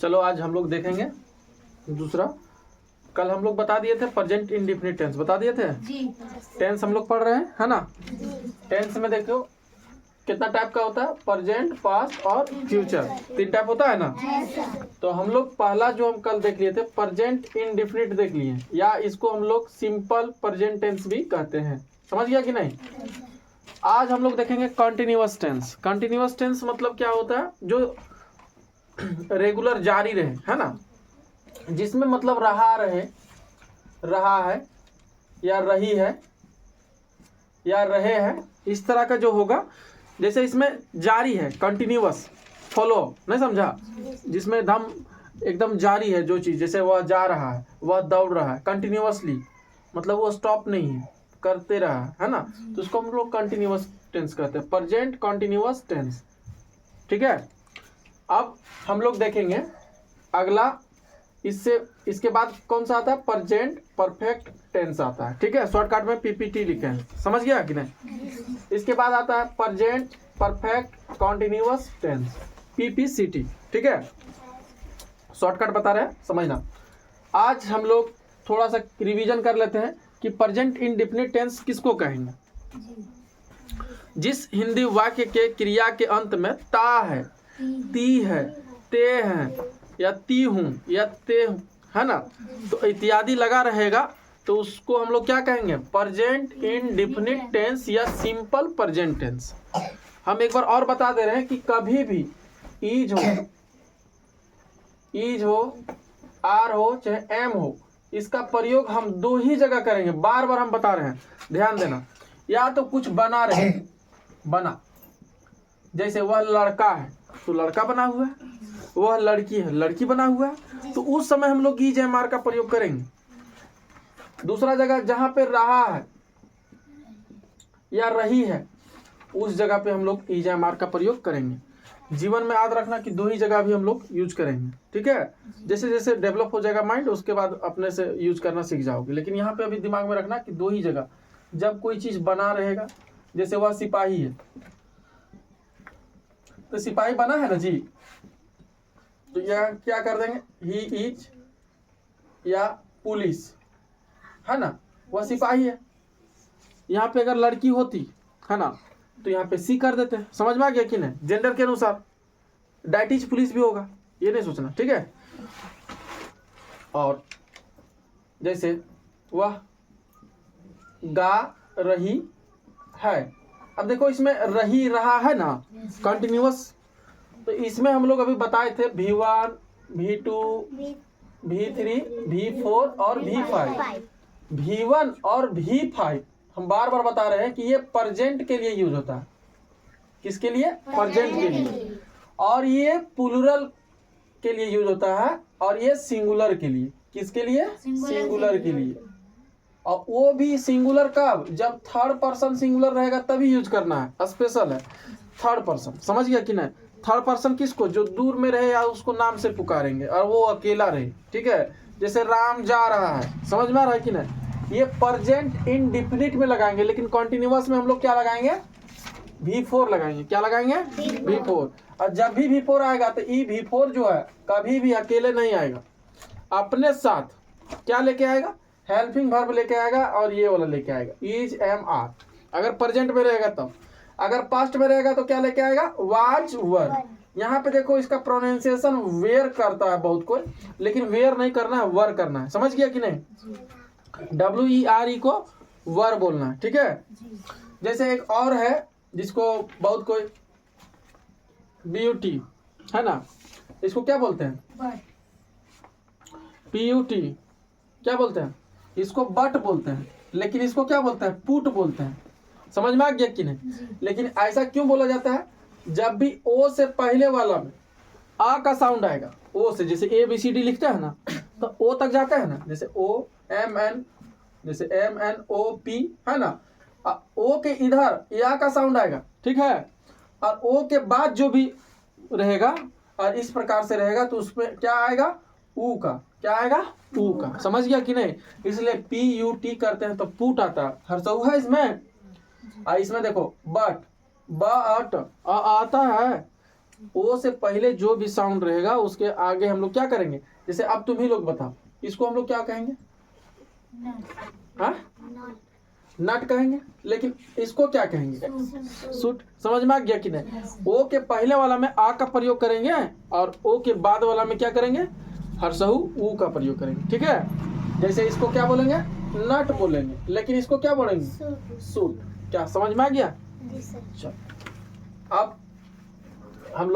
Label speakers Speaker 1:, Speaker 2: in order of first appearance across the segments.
Speaker 1: चलो आज हम लोग देखेंगे दूसरा। कल हम लोग बता दिए थे प्रेजेंट इंडेफिनिट टेंस, बता दिए थे
Speaker 2: जी।
Speaker 1: टेंस हम लोग पढ़ रहे हैं, है ना। टेंस में देखो कितना टाइप का होता है, प्रेजेंट, पास्ट और फ्यूचर, 3 टाइप होता है ना। तो हम लोग पहला जो हम कल देख लिए थे प्रेजेंट इंडेफिनिट देख लिए, या इसको हम लोग सिंपल प्रेजेंट टेंस भी कहते हैं, समझ गया कि नहीं। आज हम लोग देखेंगे कंटिन्यूअस टेंस। कंटिन्यूअस टेंस मतलब क्या होता है, जो रेगुलर जारी रहे, है ना, जिसमें मतलब रहा रहे, रहा है या रही है या रहे हैं, इस तरह का जो होगा। जैसे इसमें जारी है, कंटिन्यूअस, फॉलो, नहीं समझा, जिसमें दम एकदम जारी है जो चीज़, जैसे वह जा रहा है, वह दौड़ रहा है कंटिन्यूअसली, मतलब वो स्टॉप नहीं है, करते रहा है ना, तो उसको हम लोग कंटिन्यूअस टेंस कहते हैं, प्रेजेंट कंटिन्यूअस टेंस। ठीक है, अब हम लोग देखेंगे अगला, इसके बाद कौन सा आता है, प्रेजेंट परफेक्ट टेंस आता है। ठीक है, शॉर्टकट में पीपीटी लिखे हैं, समझ गया कि नहीं। इसके बाद आता है प्रेजेंट परफेक्ट कंटिन्यूअस टेंस, पीपीसीटी। ठीक है, शॉर्टकट बता रहे हैं, समझना। आज हम लोग थोड़ा सा रिवीजन कर लेते हैं कि प्रेजेंट इंडेफिनिट टेंस किसको कहेंगे। जिस हिंदी वाक्य के क्रिया के अंत में ता है, ती है, ते है, या ती हूँ या ते हूँ, है ना, तो इत्यादि लगा रहेगा, तो उसको हम लोग क्या कहेंगे, प्रेजेंट इंडेफिनिट टेंस या सिंपल प्रेजेंट टेंस। हम एक बार और बता दे रहे हैं कि कभी भी इज हो, आर हो, चाहे एम हो, इसका प्रयोग हम 2 ही जगह करेंगे, बार बार हम बता रहे हैं, ध्यान देना। या तो कुछ बना रहे, बना, जैसे वह लड़का है तो लड़का बना हुआ है, वह लड़की है लड़की बना हुआ है, तो उस समय हम लोग ईज एम आर का प्रयोग करेंगे। दूसरा जगह जहां पे रहा है या रही है, उस जगह पे हम लोग ईज एम आर का प्रयोग करेंगे। जीवन में याद रखना कि 2 ही जगह भी हम लोग यूज करेंगे। ठीक है, जैसे जैसे डेवलप हो जाएगा माइंड, उसके बाद अपने से यूज करना सीख जाओगे, लेकिन यहाँ पे अभी दिमाग में रखना कि 2 ही जगह, जब कोई चीज बना रहेगा, जैसे वह सिपाही है तो सिपाही बना है ना जी, तो यह क्या कर देंगे, ही इज, या पुलिस, है ना, वह सिपाही है। यहाँ पे अगर लड़की होती है ना, तो यहाँ पे सी कर देते हैं, समझ में आ गया कि नहीं। जेंडर के अनुसार डाइटिज पुलिस भी होगा, ये नहीं सोचना। ठीक है, और जैसे वह गा रही है, अब देखो इसमें रही रहा है ना, कंटिन्यूअस, तो इसमें हम लोग अभी बताए थे V1, V2, V3, V4 और V5। V1 और V5 हम बार बार बता रहे हैं कि ये प्रेजेंट के लिए यूज होता है। किसके लिए, प्रेजेंट के लिए। और ये प्लूरल के लिए यूज होता है, और ये सिंगुलर के लिए। किसके लिए, सिंगुलर के लिए। और वो भी सिंगुलर कब, जब थर्ड पर्सन सिंगुलर रहेगा तभी यूज करना है, स्पेशल है थर्ड पर्सन, समझ गया कि नहीं। थर्ड पर्सन किसको, जो दूर में रहे या उसको नाम से पुकारेंगे और वो अकेला रहे। ठीक है, जैसे राम जा रहा है, समझ में आ रहा है कि नहीं। ये प्रेजेंट इंडेफिनिट में लगाएंगे, लेकिन कॉन्टिन्यूअस में हम लोग क्या लगाएंगे, V4 लगाएंगे। क्या लगाएंगे, V4। और जब भी V4 आएगा तो ई V4 जो है कभी भी अकेले नहीं आएगा, अपने साथ क्या लेके आएगा, हेल्पिंग वर्ब लेके आएगा, और ये वाला लेके आएगा इज एम आर, अगर प्रेजेंट में रहेगा तब। अगर पास्ट में रहेगा तो क्या लेके आएगा, वाज वर। यहाँ पे देखो इसका प्रोनाउंसिएशन वेयर करता है बहुत कोई, लेकिन वेयर नहीं करना है, वर करना है, समझ गया कि नहीं। WERE को वर बोलना है। ठीक है, जैसे एक और है जिसको बहुत कोई ब्यूटी, है ना, इसको क्या बोलते हैं, PUT, क्या बोलते हैं, इसको बट बोलते हैं, लेकिन इसको क्या बोलते हैं, पुट बोलते हैं। समझ में आ गया कि नहीं। लेकिन ऐसा क्यों बोला जाता है, जब भी ओ से पहले वाला में आ का साउंड आएगा, ओ से, जैसे ABCD लिखते हैं ना, तो ओ तक जाता है ना, जैसे OMN, जैसे MNOP, है ना, ओ के इधर या का साउंड आएगा। ठीक है, और ओ के बाद जो भी रहेगा और इस प्रकार से रहेगा, तो उसमें क्या आएगा, ऊ का, क्या आएगा, ऊ का। समझ गया कि नहीं, इसलिए PUT करते हैं तो पुट आता है, हर्षऊ है इसमें। इसमें देखो बट, बट आता है, ओ से पहले जो भी साउंड रहेगा उसके आगे हम लोग क्या करेंगे? जैसे अब तुम ही लोग बताओ, इसको हम लोग क्या कहेंगे? हाँ, नट कहेंगे। लेकिन इसको क्या कहेंगे? सूट। समझ में आ गया कि नहीं? ओ के पहले वाला में आ का प्रयोग करेंगे और ओ के बाद वाला में क्या करेंगे? हर्षहु ऊ का प्रयोग करेंगे। ठीक है, जैसे इसको क्या बोलेंगे? नट बोलेंगे, लेकिन इसको क्या बोलेंगे? सूट। क्या समझ में आ गया? चल, अब हम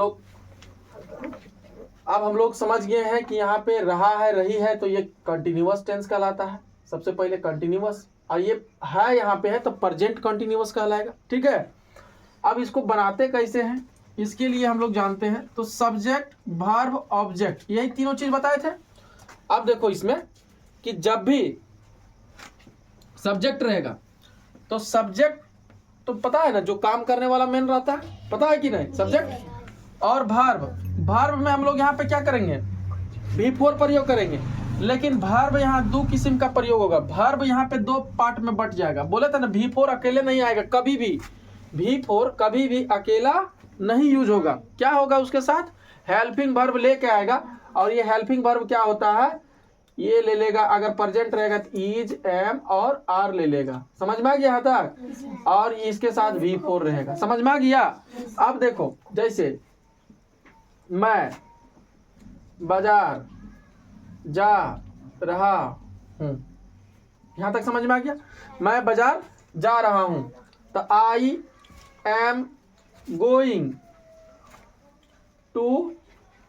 Speaker 1: लोग समझ गए हैं कि यहाँ पे रहा है, रही है, तो ये कंटिन्यूअस टेंस कहलाता है। सबसे पहले कंटिन्यूअस, और ये है यहाँ पे है तो प्रेजेंट कंटिन्यूअस कहलाएगा। ठीक है, अब इसको बनाते कैसे हैं इसके लिए हम लोग जानते हैं। तो सब्जेक्ट, वर्ब, ऑब्जेक्ट, यही तीनों चीज बताए थे। अब देखो इसमें कि जब भी सब्जेक्ट रहेगा तो सब्जेक्ट तो पता है ना, जो काम करने वाला मेन रहता है, पता है कि नहीं? सब्जेक्ट। और वर्ब में हम लोग यहाँ पे क्या करेंगे? V4 प्रयोग करेंगे। लेकिन वर्ब यहाँ दो किस्म का प्रयोग होगा। वर्ब यहाँ पे दो पार्ट में बट जाएगा। बोले थे ना, V4 अकेले नहीं आएगा कभी भी। V4 कभी भी अकेला नहीं यूज होगा। क्या होगा उसके साथ? हेल्पिंग वर्ब लेके आएगा। और ये हेल्पिंग वर्ब क्या होता है? ये ले लेगा, अगर प्रेजेंट रहेगा तो इज, एम और आर ले लेगा। समझ में आ गया यहाँ तक? और इसके साथ V4 रहेगा। समझ में आ गया? अब देखो, जैसे मैं बाजार जा रहा हूं, यहां तक समझ में आ गया? मैं बाजार जा रहा हूं, तो I am going to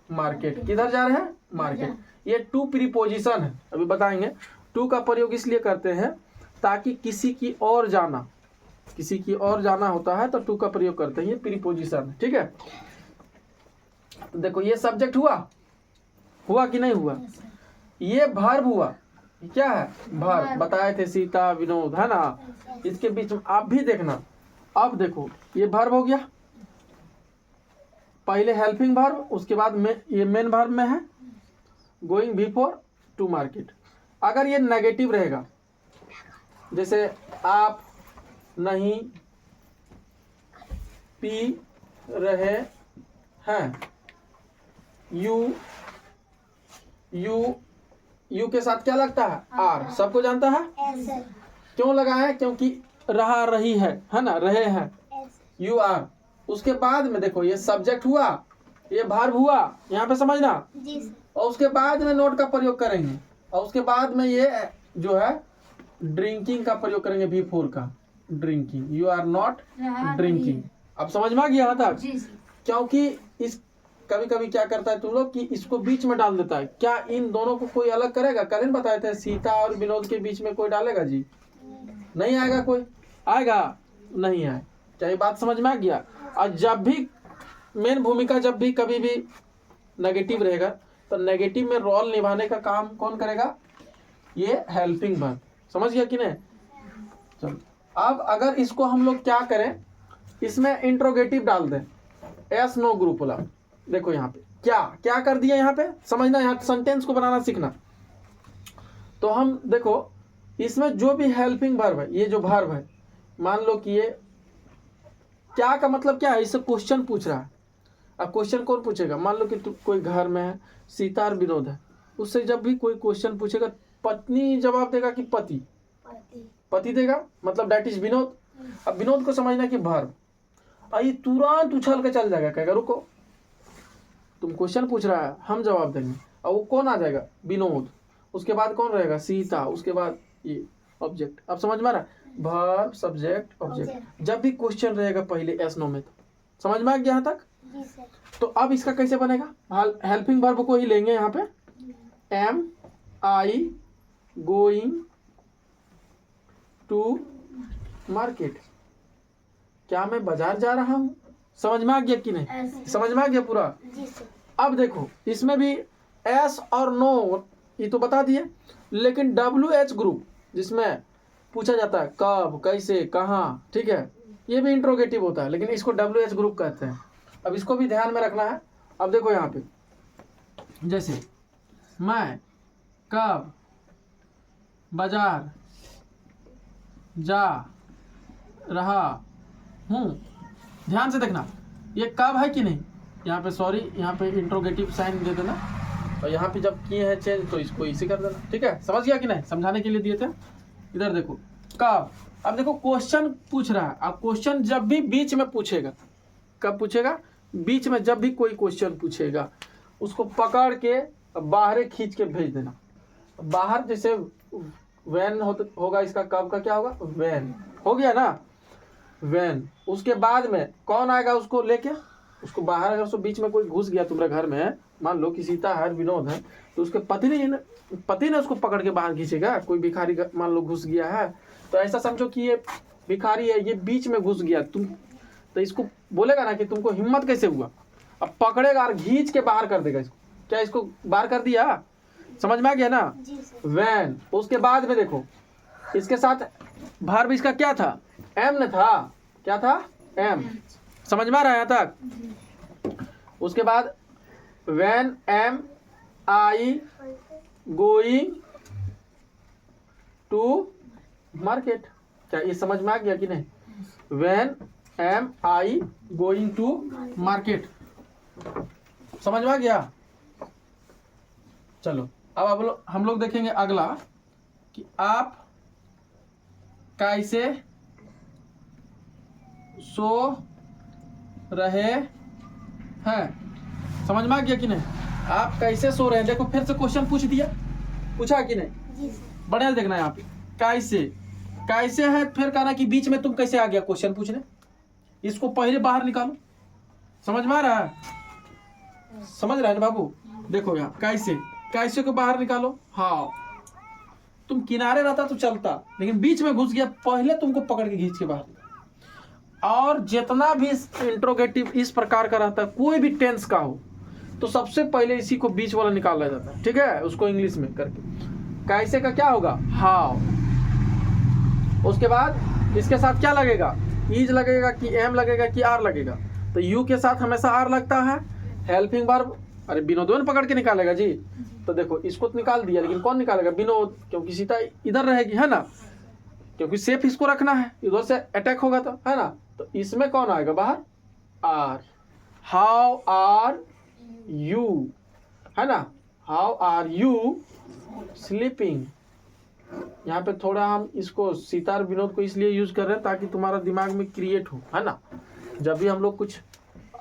Speaker 1: market. किधर जा रहे हैं? मार्केट। ये टू प्रीपोजिशन है, अभी बताएंगे। टू का प्रयोग इसलिए करते हैं ताकि किसी की ओर जाना होता है तो टू का प्रयोग करते हैं। ये प्रीपोजिशन है। ठीक है, देखो ये सब्जेक्ट हुआ कि नहीं हुआ? ये वर्ब हुआ। क्या है? वर्ब। बताए थे सीता, विनोद, है ना? इसके बीच में आप भी देखना। अब देखो ये वर्ब हो गया, पहले हेल्पिंग वर्ब, उसके बाद में ये मेन वर्ब में है गोइंग V4 टू मार्केट। अगर ये नेगेटिव रहेगा, जैसे आप नहीं पी रहे हैं, यू के साथ क्या लगता है? आर। सबको जानता है क्यों लगा है? क्योंकि रहा, रही है ना? रहे हैं, यू आर। उसके बाद में देखो ये सब्जेक्ट हुआ, ये वर्ब हुआ, यहाँ पे समझना। और उसके बाद में नोट का प्रयोग करेंगे, और उसके बाद में ये जो है ड्रिंकिंग का प्रयोग करेंगे, V4 का। Drinking, you are not drinking. अब समझ में आ गया यहाँ तक? क्योंकि इस कभी कभी क्या करता है तुम लोग कि इसको बीच में डाल देता है। क्या इन दोनों को कोई अलग करेगा? कल बताए थे सीता और विनोद के बीच में कोई डालेगा जी? नहीं आएगा। कोई आएगा? नहीं आए। क्या ये बात समझ में आ गया? और जब भी मेन भूमिका जब भी कभी भी नेगेटिव रहेगा तो नेगेटिव में रोल निभाने का काम कौन करेगा? ये हेल्पिंग वर्ब। समझ गया कि नहीं? चलो, अब अगर इसको हम लोग क्या करें, इसमें इंट्रोगेटिव डाल दें, एस नो ग्रुप वाला। देखो यहाँ पे क्या कर दिया, यहाँ पे समझना, यहाँ सेंटेंस को बनाना सीखना। तो हम देखो इसमें जो भी हेल्पिंग वर्ब है, ये जो वर्ब है, मान लो कि ये क्या का मतलब क्या है? इससे क्वेश्चन पूछ रहा है। अब क्वेश्चन कौन पूछेगा? मान लो कि कोई घर में है, सीता और विनोद है, उससे जब भी कोई क्वेश्चन पूछेगा, पत्नी जवाब देगा कि पति देगा, मतलब दैट इज विनोद। अब विनोद को समझना कि वर्ब, ये तुरंत उछल के चल जाएगा, कहेगा रुको, तुम क्वेश्चन पूछ रहा है, हम जवाब देंगे। और वो कौन आ जाएगा? विनोद। उसके बाद कौन रहेगा? सीता। उसके बाद ये ऑब्जेक्ट। अब समझ में आ रहा? Verb, subject, object. जब भी क्वेश्चन रहेगा पहले एस नो में। तो समझ में आ गया यहाँ तक? तो अब इसका कैसे बनेगा? हेल्पिंग वर्ब को ही लेंगे यहाँ पे, am I going to market. क्या मैं बाजार जा रहा हूं? समझ में आ गया कि नहीं? समझ में आ गया पूरा? अब देखो इसमें भी एस और नो ये तो बता दिए, लेकिन WH ग्रुप जिसमें पूछा जाता है कब, कैसे, कहाँ, ठीक है, ये भी इंट्रोगेटिव होता है, लेकिन इसको WH ग्रुप कहते हैं। अब इसको भी ध्यान में रखना है। अब देखो यहाँ पे जैसे मैं कब बाजार जा रहा हूं, ध्यान से देखना, ये कब है कि नहीं? यहाँ पे सॉरी, यहाँ पे इंट्रोगेटिव साइन दे देना, और यहाँ पे जब किए हैं चेंज तो इसको इसी कर देना। ठीक है, समझ गया कि नहीं? समझाने के लिए दिए थे। इधर देखो कब, अब देखो क्वेश्चन पूछ रहा है। अब क्वेश्चन जब भी बीच में पूछेगा, कब पूछेगा? बीच में जब भी कोई क्वेश्चन पूछेगा उसको पकड़ के बाहर खींच के भेज देना। बाहर जैसे वैन होगा, इसका कब का क्या होगा? वैन हो गया ना, वैन। उसके बाद में कौन आएगा उसको लेके? उसको बाहर अगर उसको बीच में कोई घुस गया तुम्हारे घर में, मान लो कि सीता है, विनोद है, तो उसके पति ने उसको पकड़ के बाहर खींचेगा। कोई भिखारी मान लो घुस गया है, तो ऐसा समझो कि ये भिखारी है, ये बीच में घुस गया, तुम तो इसको बोलेगा ना कि तुमको हिम्मत कैसे हुआ? अब पकड़ेगा और खींच के बाहर कर देगा इसको। क्या इसको बाहर कर दिया? समझ में आ गया ना? वैन। उसके बाद में देखो इसके साथ भार भी इसका क्या था? एम ने था। क्या था? एम। समझ में आ रहा है यहाँ तक? उसके बाद when am I going to market. क्या ये समझ में आ गया कि नहीं? When am I going to market. समझ में आ गया? चलो अब हम लोग देखेंगे अगला कि आप कैसे सो रहे हैं। समझ में आ गया कि नहीं? आप कैसे सो रहे हैं। देखो फिर से क्वेश्चन पूछ दिया, पूछा कि नहीं? बढ़िया देखना यहाँ पे कैसे है, फिर कहना कि बीच में तुम कैसे आ गया क्वेश्चन पूछने। इसको पहले बाहर निकालो। समझ में आ रहा है? समझ रहे हैं बाबू? देखो यहाँ कैसे को बाहर निकालो। हाँ, तुम किनारे रहता तो चलता, लेकिन बीच में घुस गया, पहले तुमको पकड़ के खींच के बाहर। और जितना भी इंट्रोगेटिव इस प्रकार का रहता है, कोई भी टेंस का हो, तो सबसे पहले इसी को बीच वाला निकाला जाता है। ठीक है, उसको इंग्लिश में करके कैसे का क्या होगा? हाउ। उसके बाद इसके साथ क्या लगेगा? इज लगेगा कि एम लगेगा कि आर लगेगा? तो यू के साथ हमेशा आर लगता है। हेल्पिंग वर्ब, अरे विनोद पकड़ के निकालेगा जी। तो देखो इसको तो निकाल दिया, लेकिन कौन निकालेगा? विनोद, क्योंकि सीता इधर रहेगी, है ना, क्योंकि सेफ इसको रखना है, इधर से अटैक होगा तो, है ना। तो इसमें कौन आएगा बाहर? आर। हाउ आर यू, है ना, हाउ आर यू स्लीपिंग। यहाँ पे थोड़ा हम इसको सीता और विनोद को इसलिए यूज कर रहे हैं ताकि तुम्हारा दिमाग में क्रिएट हो, है ना। जब भी हम लोग कुछ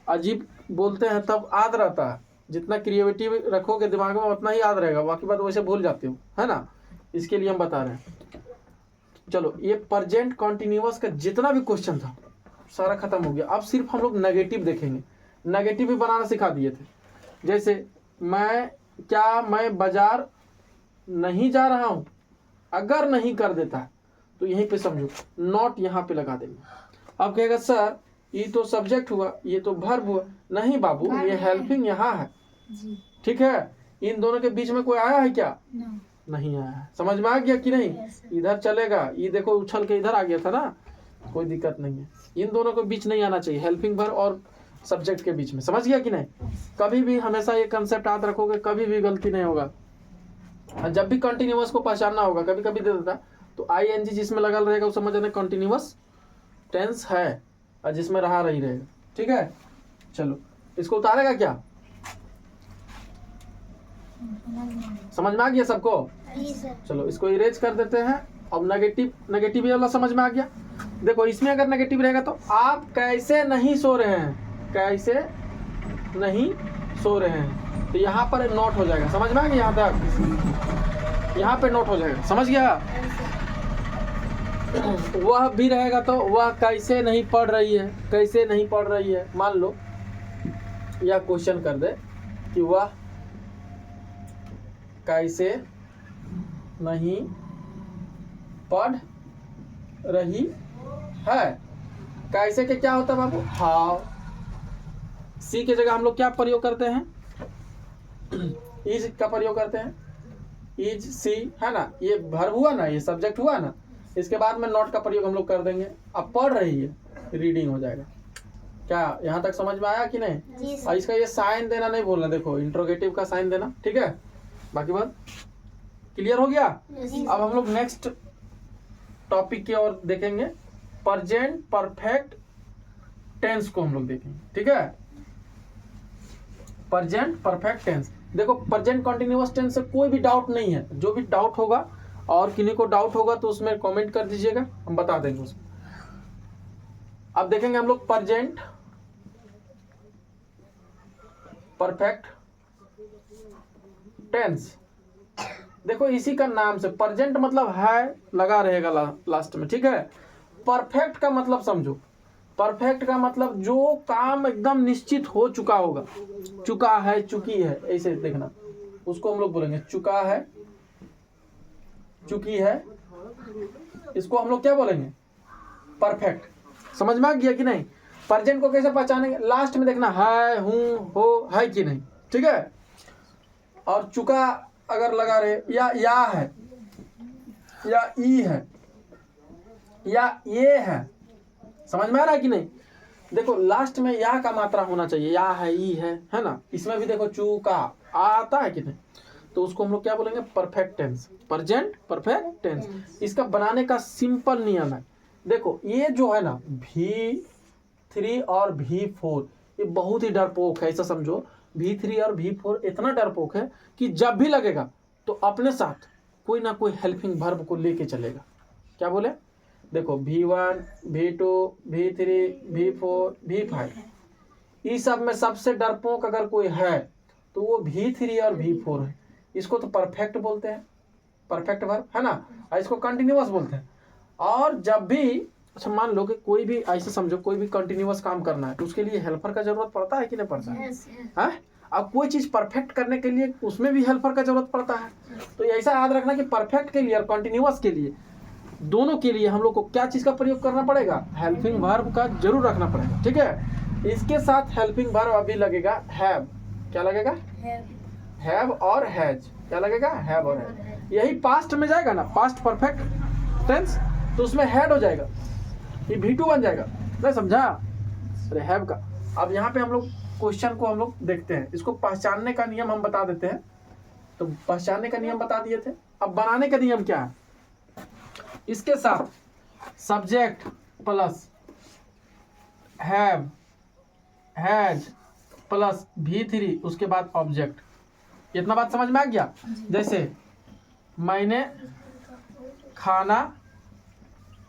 Speaker 1: अजीब बोलते हैं तब याद रहता है। जितना क्रिएटिविटी रखोगे दिमाग में उतना ही याद रहेगा, बाकी बात वैसे भूल जाते हो, है ना। इसके लिए हम बता रहे हैं। चलो ये प्रेजेंट कॉन्टिन्यूअस का जितना भी क्वेश्चन था सारा खत्म हो गया। अब सिर्फ हम लोग नेगेटिव देखेंगे। नेगेटिव भी बनाना सिखा दिए थे। जैसे मैं बाजार नहीं जा रहा हूं, अगर नहीं कर देता है तो यहीं पे समझो नॉट यहाँ पे लगा देंगे। अब कहेगा सर ये तो सब्जेक्ट हुआ, ये तो वर्ब हुआ। नहीं बाबू, ये हेल्पिंग यहाँ है। ठीक है, इन दोनों के बीच में कोई आया है क्या? नहीं आया है। समझ में आ गया कि नहीं? इधर चलेगा, ये देखो उछल के इधर आ गया था ना, कोई दिक्कत नहीं है। इन दोनों के बीच नहीं आना चाहिए, हेल्पिंग वर्ब और सब्जेक्ट के बीच में। समझ गया कि नहीं? कभी भी हमेशा ये कंसेप्ट याद रखोगे, कभी भी गलती नहीं होगा। जब भी कंटिन्यूअस को पहचानना होगा, कभी कभी दे देता तो ING जिसमें लगा रहेगा वो समझ लेना कंटिन्यूअस टेंस है, और जिसमें रहा रही रहेगा। ठीक है, चलो इसको उतारेगा क्या? समझ में आ गया सबको? चलो इसको इरेज कर देते हैं। अब नेगेटिव वाला समझ में आ गया। देखो इसमें अगर नेगेटिव रहेगा तो आप कैसे नहीं सो रहे हैं, कैसे नहीं सो रहे हैं, तो यहाँ पर नोट हो जाएगा। समझ में आ गया? यहाँ तक यहाँ पे नोट हो जाएगा। समझ गया? वह भी रहेगा तो वह कैसे नहीं पढ़ रही है, कैसे नहीं पढ़ रही है। मान लो यह क्वेश्चन कर दे कि वह कैसे नहीं पढ़ रही है। कैसे के क्या होता है बाबू? हाउ। सी की जगह हम लोग क्या प्रयोग करते हैं? इज का प्रयोग करते हैं। इज सी, है ना, ये वर्ब हुआ ना, ये सब्जेक्ट हुआ ना। इसके बाद में नॉट का प्रयोग हम लोग कर देंगे। अब पढ़ रही है, रीडिंग हो जाएगा। क्या यहाँ तक समझ में आया कि नहीं? और इसका ये साइन देना नहीं भूलना, देखो इंट्रोगेटिव का साइन देना। ठीक है, बाकी बात क्लियर हो गया? अब हम लोग नेक्स्ट टॉपिक की ओर देखेंगे, प्रेजेंट परफेक्ट टेंस को हम लोग देखेंगे। ठीक है, प्रेजेंट परफेक्ट टेंस। देखो प्रेजेंट कंटिन्यूअस टेंस से कोई भी डाउट नहीं है, जो भी डाउट होगा और किन्हीं को डाउट होगा तो उसमें कमेंट कर दीजिएगा, हम बता देंगे उसमें। अब देखेंगे हम लोग प्रेजेंट परफेक्ट टेंस। देखो इसी का नाम से प्रेजेंट मतलब है लगा रहेगा लास्ट में, ठीक है। परफेक्ट का मतलब समझो, परफेक्ट का मतलब जो काम एकदम निश्चित हो चुका होगा, चुका है, चुकी है, ऐसे देखना, उसको हम लोग बोलेंगे चुका है, चुकी है, इसको हम लोग क्या बोलेंगे, परफेक्ट। समझ में आ गया कि नहीं। प्रेजेंट को कैसे पहचानेंगे, लास्ट में देखना है, हूं, हो, है कि नहीं, ठीक है। और चुका अगर लगा रहे, या है, या ई है, या ये है, समझ में आ रहा है कि नहीं। देखो लास्ट में या का मात्रा होना चाहिए, या है, ई है ना। इसमें भी देखो चुका आता है कि नहीं, तो उसको हम लोग क्या बोलेंगे, perfect tense, present perfect tense. इसका बनाने का सिंपल नियम है। देखो ये जो है ना V3 और V4, ये बहुत ही डरपोक है, ऐसा समझो। V3 और V4 इतना डरपोक है कि जब भी लगेगा तो अपने साथ कोई ना कोई हेल्पिंग वर्ब को लेके चलेगा। क्या बोले, देखो V1, V2, V3, V4, V5, इस सब में सबसे डरपोक अगर कोई है तो वो V3 और V4 है। इसको तो परफेक्ट बोलते हैं, परफेक्ट वर्ब है ना, और इसको कंटिन्यूअस बोलते हैं। और जब भी, अच्छा मान लो कि कोई भी, ऐसे समझो कोई भी कंटिन्यूअस काम करना है तो उसके लिए हेल्पर का जरूरत पड़ता है कि नहीं पड़ता है, हाँ? अब कोई चीज परफेक्ट करने के लिए उसमें भी हेल्पर का जरूरत पड़ता है। तो ऐसा याद रखना कि परफेक्ट के लिए और कंटिन्यूअस के लिए, दोनों के लिए हम लोग को क्या चीज का प्रयोग करना पड़ेगा, हेल्पिंग वर्ब का जरूर रखना पड़ेगा, ठीक है। इसके साथ हेल्पिंग वर्ब अभी लगेगा हैव। क्या लगेगा, हैव और हैज। क्या लगेगा, हैव और हैज। यही पास्ट में जाएगा ना, पास्ट परफेक्ट टेंस, तो उसमें हैड हो जाएगा, ये V2 बन जाएगा। नहीं समझा, अरे हैव का। अब यहाँ पे हम लोग क्वेश्चन को हम लोग देखते हैं, इसको पहचानने का नियम हम बता देते हैं। तो पहचानने का नियम बता दिए थे, अब बनाने का नियम क्या है, इसके साथ subject plus have, has plus V3, उसके बाद ऑब्जेक्ट। इतना बात समझ में आ गया। जैसे मैंने खाना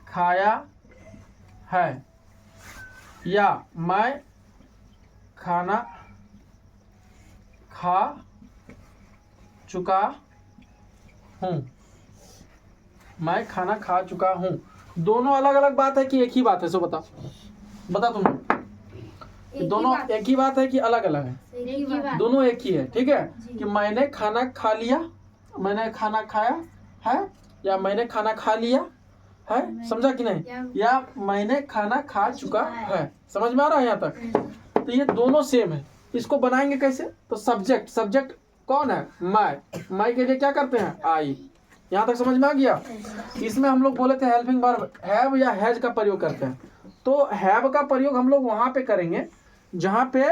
Speaker 1: खाया है, या मैं खाना खा चुका हूँ, मैं खाना खा चुका हूँ। दोनों अलग अलग बात है कि एक ही बात है, सो बता तुम, दोनों एक ही बात है कि अलग अलग है, दोनों एक ही है, ठीक है। कि मैंने खाना खा लिया, मैंने खाना खाया है, या मैंने खाना खा लिया है, समझा कि नहीं, या मैंने खाना खा चुका है। समझ में आ रहा है यहाँ तक। तो ये दोनों सेम है। इसको बनाएंगे कैसे, तो सब्जेक्ट, सब्जेक्ट कौन है, मैं के लिए क्या करते हैं, आई। यहाँ तक समझ में आ गया। इसमें हम लोग बोले थे हेल्पिंग वर्ब हैव या हैज का प्रयोग करते हैं। तो हैव का प्रयोग हम लोग वहां पे करेंगे जहां पे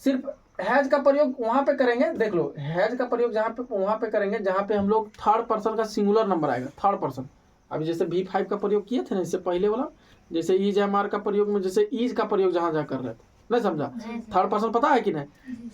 Speaker 1: सिर्फ, हैज का प्रयोग वहां पे करेंगे, देख लो हैज का प्रयोग जहां पे वहां पे करेंगे जहां पे हम लोग थर्ड पर्सन का सिंगुलर नंबर आएगा, थर्ड पर्सन। अभी जैसे V5 का प्रयोग किए थे ना इससे पहले वाला, जैसे ईज एम आर का प्रयोग में जैसे ईज का प्रयोग जहां जहां कर रहे थे, नहीं समझा। थर्ड पर्सन पता है कि नहीं,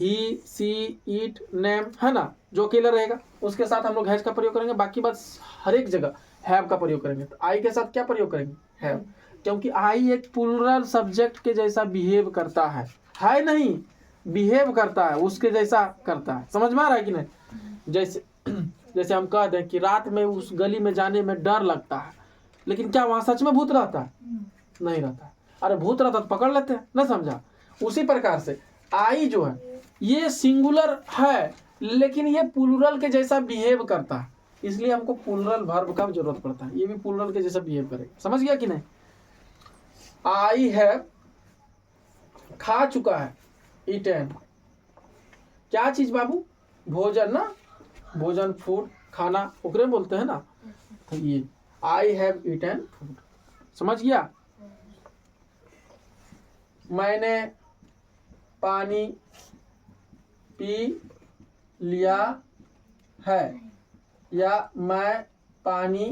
Speaker 1: ही, सी, इट, नेम, है ना, जो अकेला रहेगा उसके साथ हम लोग हैज का प्रयोग करेंगे। बाकी बस हर एक जगह हैव का प्रयोग करेंगे। तो आई के साथ क्या प्रयोग करेंगे, हैव, क्योंकि आई एक प्लूरल सब्जेक्ट के जैसा बिहेव करता है नहीं, बिहेव करता है, उसके जैसा करता है। समझ में आ रहा है कि नहीं। जैसे हम कह दें कि रात में उस गली में जाने में डर लगता है, लेकिन क्या वहां सच में भूत रहता है, नहीं रहता है। अरे भूत रहता तो पकड़ लेते हैं, ना समझा। उसी प्रकार से आई जो है ये सिंगुलर है, लेकिन ये प्लूरल के जैसा बिहेव करता है, इसलिए हमको प्लूरल वर्ब का जरूरत पड़ता है। ये भी प्लूरल के जैसा बिहेव करेगा, समझ गया कि नहीं। आई है खा चुका है, ईटन, क्या चीज बाबू, भोजन ना, भोजन, फूड, खाना ओकरे बोलते हैं ना। तो ये आई हैव ईटन फूड, समझ गया। मैंने पानी पी लिया है, या मैं पानी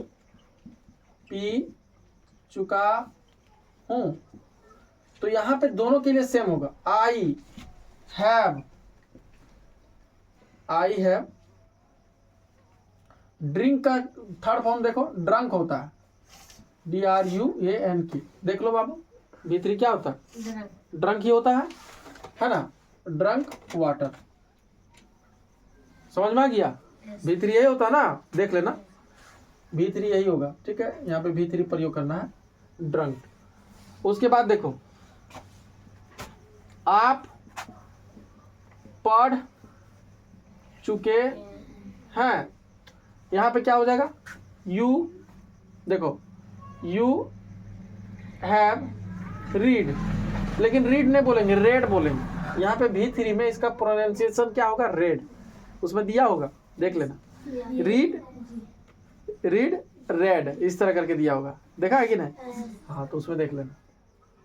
Speaker 1: पी चुका हूँ। तो यहाँ पे दोनों के लिए सेम होगा, I have, I have. Drink का थर्ड फॉर्म देखो, ड्रंक होता है, DRUANK। देख लो बाबू, भीतरी क्या होता है, ड्रंक ही होता है ना, ड्रंक वाटर। समझ में आ गया, भीतरी यही होता है ना, देख लेना, भीतरी यही होगा, ठीक है। यहाँ पे भीतरी प्रयोग करना है, ड्रंक। उसके बाद देखो, आप पढ़ चुके हैं, यहाँ पे क्या हो जाएगा, यू, देखो यू हैव रीड, लेकिन रीड नहीं बोलेंगे, रेड बोलेंगे। यहाँ पे V3 में इसका प्रोनाउंसिएशन क्या होगा, रेड, उसमें दिया होगा, देख लेना, रीड, रीड, रेड, इस तरह करके दिया होगा, देखा है कि नहीं, हाँ, तो उसमें देख लेना।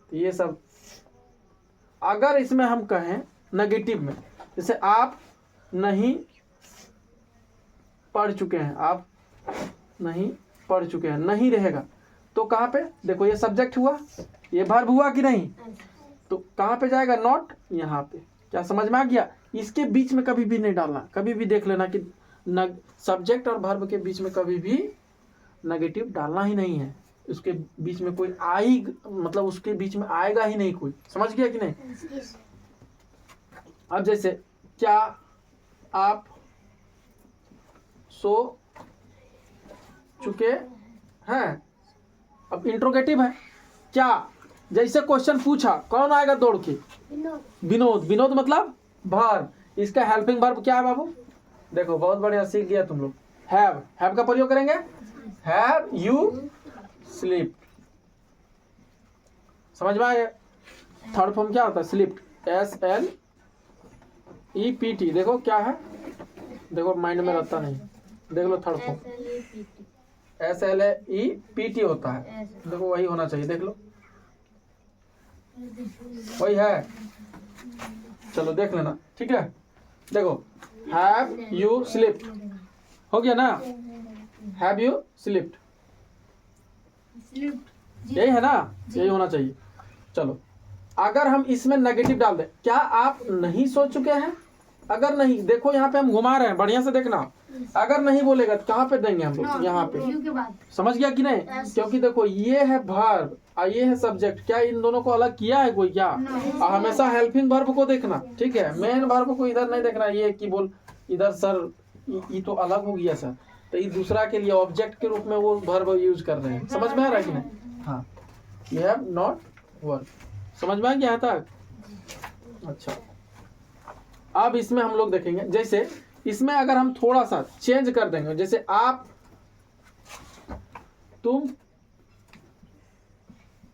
Speaker 1: तो ये सब, अगर इसमें हम कहें नेगेटिव में, जैसे आप नहीं पढ़ चुके हैं, आप नहीं पढ़ चुके हैं, नहीं रहेगा तो कहाँ पे, देखो ये सब्जेक्ट हुआ, ये वर्ब हुआ कि नहीं, तो कहाँ पे जाएगा, नॉट, यहाँ पे। क्या समझ में आ गया, इसके बीच में कभी भी नहीं डालना, कभी भी देख लेना कि सब्जेक्ट और वर्ब के बीच में कभी भी नेगेटिव डालना ही नहीं है, उसके बीच में कोई आई, मतलब उसके बीच में आएगा ही नहीं कोई, समझ गया कि नहीं। अब जैसे, क्या आप सो चुके हैं, अब इंट्रोगेटिव है, क्या, जैसे क्वेश्चन पूछा, कौन आएगा दौड़ के, विनोद, विनोद मतलब वर्ब, इसका हेल्पिंग वर्ब क्या है बाबू, देखो बहुत बढ़िया सीख गया तुम लोग, हैव, हैव का प्रयोग करेंगे, हैव यू स्लीप, समझ में आया। थर्ड फॉर्म क्या होता है, स्लिप्ड, SLEPT, देखो क्या है, देखो माइंड में रहता नहीं, देख लो थर्ड फॉर्म, SLEPT होता है, देखो वही होना चाहिए, देख लो वही है, चलो देख लेना, ठीक है। देखो, हैव यू स्लिप्ड हो गया ना, हैव यू स्लिप्ड, यही है ना, यही होना चाहिए। चलो, अगर हम इसमें नेगेटिव डाल दें, क्या आप नहीं सो चुके हैं, अगर नहीं, देखो यहाँ पे हम घुमा रहे हैं, बढ़िया से देखना, अगर नहीं बोलेगा तो कहाँ पे देंगे हम लोग, यहाँ पे, समझ गया कि नहीं, क्योंकि देखो ये है वर्ब और ये है सब्जेक्ट, क्या इन दोनों को अलग किया है कोई, क्या, हमेशा हेल्पिंग वर्ब को देखना, ठीक है, मेन वर्ब को इधर नहीं देखना, ये कि बोल इधर सर ये तो अलग हो गया सर, तो ये दूसरा के लिए ऑब्जेक्ट के रूप में वो वर्ब यूज कर रहे हैं, समझ में आ रहा है कि नहीं, हाँ, यू हैव नॉट वर्ब, समझ में आ गया यहाँ तक। अच्छा, अब इसमें हम लोग देखेंगे, जैसे इसमें अगर हम थोड़ा सा चेंज कर देंगे, जैसे आप, तुम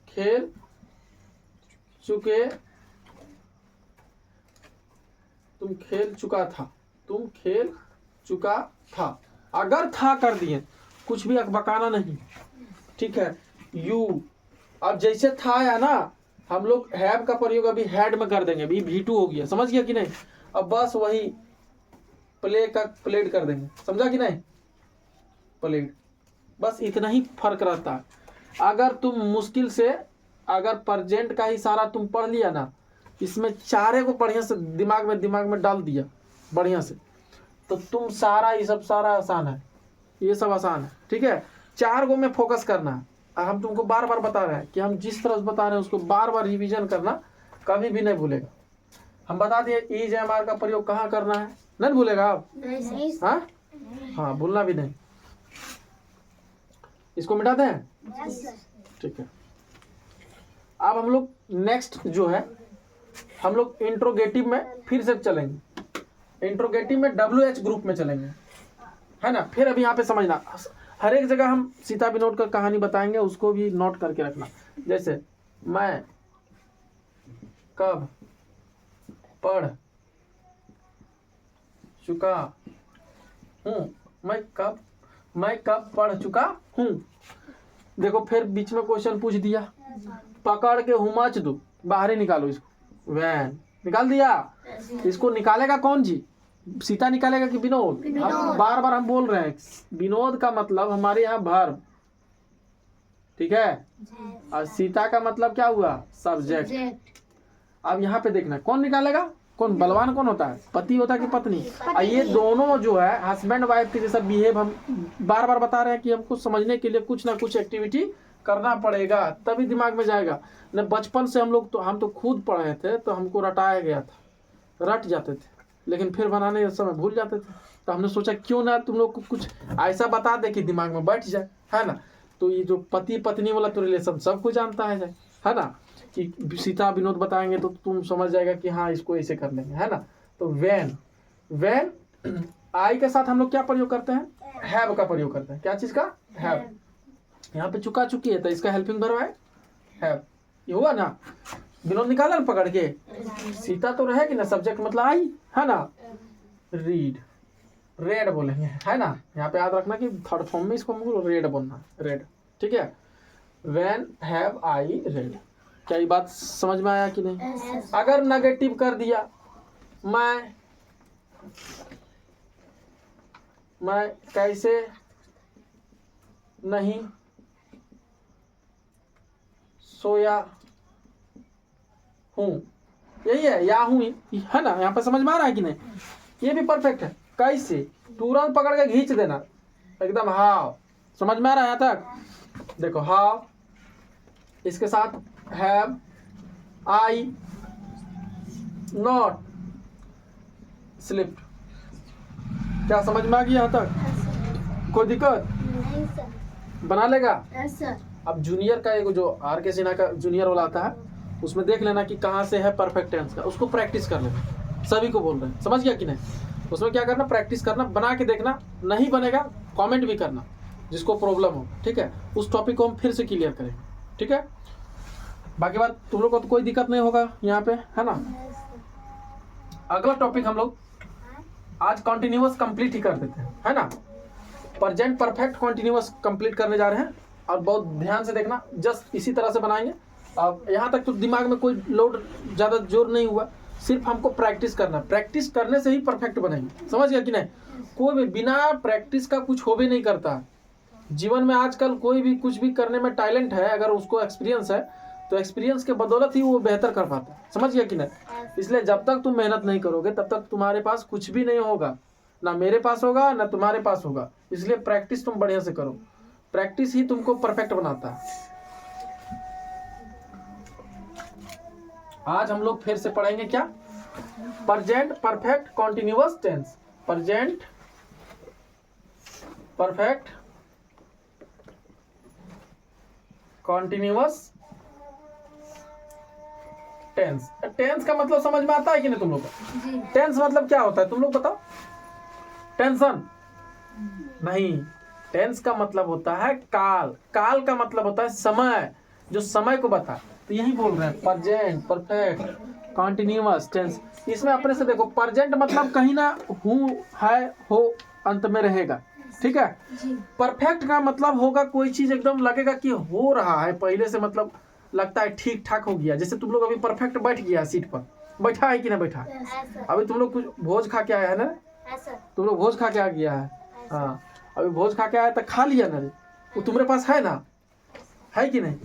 Speaker 1: खेल चुके, तुम खेल चुका था, तुम खेल चुका था, अगर था कर दिए, कुछ भी अकबकाना नहीं, ठीक है। यू, अब जैसे था आया ना, हम लोग हैव का प्रयोग अभी हैड में कर देंगे, अभी V2 हो गया, समझ गया कि नहीं। अब बस वही प्ले का प्लेड कर देंगे, समझा कि नहीं, प्लेड, बस इतना ही फर्क रहता है। अगर तुम मुश्किल से, अगर प्रेजेंट का ही सारा तुम पढ़ लिया ना, इसमें चारे को बढ़िया से दिमाग में डाल दिया बढ़िया से, तो तुम सारा, ये सब सारा आसान है, ये सब आसान है, ठीक है। 4 को में फोकस करना है, हम तुमको बार बार बता रहे हैं कि हम जिस तरह से बता रहे हैं उसको बार बार रिवीजन करना, कभी भी नहीं भूलेगा। हम बता दिए इज एम आर का प्रयोग कहाँ करना है, नहीं भूलेगा आप, हाँ हाँ, भूलना भी नहीं। इसको मिटा दें, ठीक है। अब हम लोग नेक्स्ट जो है, हम लोग इंट्रोगेटिव में फिर से चलेंगे, इंट्रोगेटिव में WH ग्रुप में चलेंगे, है ना। फिर अभी यहाँ पे समझना, हर एक जगह हम सीता विनोद का कहानी बताएंगे, उसको भी नोट करके रखना। जैसे, मैं कब पढ़ चुका हूँ, मैं कब पढ़ चुका हूँ, देखो फिर बीच में क्वेश्चन पूछ दिया, पकड़ के हुमच दो, बाहर ही निकालो इसको, वैन निकाल दिया, इसको निकालेगा कौन जी, सीता निकालेगा कि विनोद। हम बार बार हम बोल रहे हैं, विनोद का मतलब हमारे यहाँ वर्ब, ठीक है, और सीता का मतलब क्या हुआ, सब्जेक्ट। अब यहाँ पे देखना कौन निकालेगा, कौन बलवान कौन होता है? पति होता है कि पत्नी? और ये दोनों जो है हस्बैंड वाइफ के जैसा बिहेव, हम बार बार बता रहे हैं कि हमको समझने के लिए कुछ ना कुछ एक्टिविटी करना पड़ेगा, तभी दिमाग में जाएगा। न बचपन से हम तो खुद पढ़े थे तो हमको रटाया गया था, रट जाते थे, लेकिन फिर बनाने के समय भूल जाते थे। तो हमने सोचा क्यों ना तुम लोग को कुछ ऐसा बता दे कि दिमाग में बैठ जाए, है ना। तो ये जो पति पत्नी वाला तो रिलेशन सबको जानता है ना, कि सीता विनोद बताएंगे तो तुम समझ जाएगा कि हाँ इसको ऐसे कर लेंगे, है ना। तो वैन आई के साथ हम लोग क्या प्रयोग करते हैं? हैव का प्रयोग करते हैं। क्या चीज का? हैव। यहाँ पे चुका चुकी है तो इसका हेल्पिंग वर्ब है हैव। ये हुआ ना, विनोद निकाला ना पकड़ के। सीता तो रहेगी ना, सब्जेक्ट मतलब आई, है ना। रीड, रेड बोलेंगे, है ना। यहाँ पे याद रखना कि थर्ड फॉर्म में इसको हमको रेड बोलना, रेड, ठीक है। When have I read. क्या ये बात समझ में आया कि नहीं? अगर नेगेटिव कर दिया, मैं कैसे नहीं सोया हूं, यही है, या हूं, है ना। यहाँ पे समझ में आ रहा है कि नहीं? ये भी परफेक्ट है। कैसे? तुरंत पकड़ के खींच देना एकदम। हाउ, समझ में आ रहा है यहाँ तक? देखो हाउ, इसके साथ हैव, आई नॉट स्लिप्ड। क्या समझ में आ गया यहाँ तक? कोई दिक्कत
Speaker 2: नहीं सर।
Speaker 1: बना लेगा?
Speaker 2: Yes sir.
Speaker 1: अब जूनियर का एक जो आर के सिन्हा का जूनियर वाला आता है, उसमें देख लेना कि कहाँ से है परफेक्ट टेंस का, उसको प्रैक्टिस कर लेना। सभी को बोल रहे हैं, समझ गया कि नहीं? उसमें क्या करना, प्रैक्टिस करना, बना के देखना। नहीं बनेगा कमेंट भी करना, जिसको प्रॉब्लम हो, ठीक है। उस टॉपिक को हम फिर से क्लियर करेंगे, ठीक है। बाकी बात तुम लोग को तो कोई दिक्कत नहीं होगा यहाँ पे, है ना। अगला टॉपिक हम लोग आज कॉन्टिन्यूअस कंप्लीट ही कर देते हैं, है ना। प्रेजेंट परफेक्ट कॉन्टिन्यूअस कंप्लीट करने जा रहे हैं, और बहुत ध्यान से देखना, जस्ट इसी तरह से बनाएंगे। अब यहाँ तक तो दिमाग में कोई लोड ज़्यादा जोर नहीं हुआ, सिर्फ हमको प्रैक्टिस करना। प्रैक्टिस करने से ही परफेक्ट बनेंगे, समझ गया कि नहीं? कोई भी बिना प्रैक्टिस का कुछ हो भी नहीं करता जीवन में। आजकल कोई भी कुछ भी करने में टैलेंट है, अगर उसको एक्सपीरियंस है तो एक्सपीरियंस के बदौलत ही वो बेहतर कर पाता है, समझ गया कि नहीं? इसलिए जब तक तुम मेहनत नहीं करोगे तब तक तुम्हारे पास कुछ भी नहीं होगा, ना मेरे पास होगा ना तुम्हारे पास होगा। इसलिए प्रैक्टिस तुम बढ़िया से करो, प्रैक्टिस ही तुमको परफेक्ट बनाता है। आज हम लोग फिर से पढ़ेंगे क्या? Present perfect continuous tense. Present perfect continuous tense. Tense का मतलब समझ में आता है कि नहीं तुम लोग को? टेंस मतलब क्या होता है तुम लोग बताओ? टेंशन नहीं, टेंस का मतलब होता है काल। काल का मतलब होता है समय, जो समय को बता। तो यही बोल रहे हैं प्रेजेंट परफेक्ट कॉन्टिन्यूअस टेंस। इसमें अपने से देखो, प्रेजेंट मतलब कहीं ना हूँ, है, हो, अंत में रहेगा, ठीक है। परफेक्ट का मतलब होगा कोई चीज एकदम लगेगा कि हो रहा है पहले से, मतलब लगता है ठीक ठाक हो गया। जैसे तुम लोग अभी परफेक्ट बैठ गया सीट पर, बैठा है कि नहीं बैठा? अभी तुम लोग कुछ भोज खा के आया है ना? तुम लोग भोज खा के आ गया है, हाँ। अभी भोज खा के आया तो खा लिया ना, वो तुम्हारे पास है ना, है कि नहीं?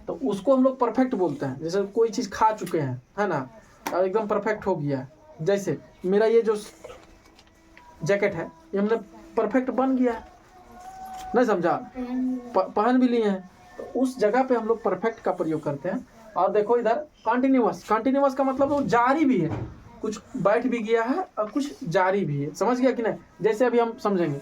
Speaker 1: तो उसको हम लोग परफेक्ट बोलते हैं। जैसे कोई चीज खा चुके हैं, है ना, और एकदम परफेक्ट हो गया। जैसे मेरा ये जो जैकेट है, ये हमने परफेक्ट बन गया, नहीं समझा? पहन भी लिए हैं, तो उस जगह पे हम लोग परफेक्ट का प्रयोग करते हैं। और देखो इधर कॉन्टिन्यूअस। कॉन्टिन्यूअस का मतलब वो जारी भी है, कुछ बैठ भी गया है और कुछ जारी भी है, समझ गया कि नहीं? जैसे अभी हम समझेंगे,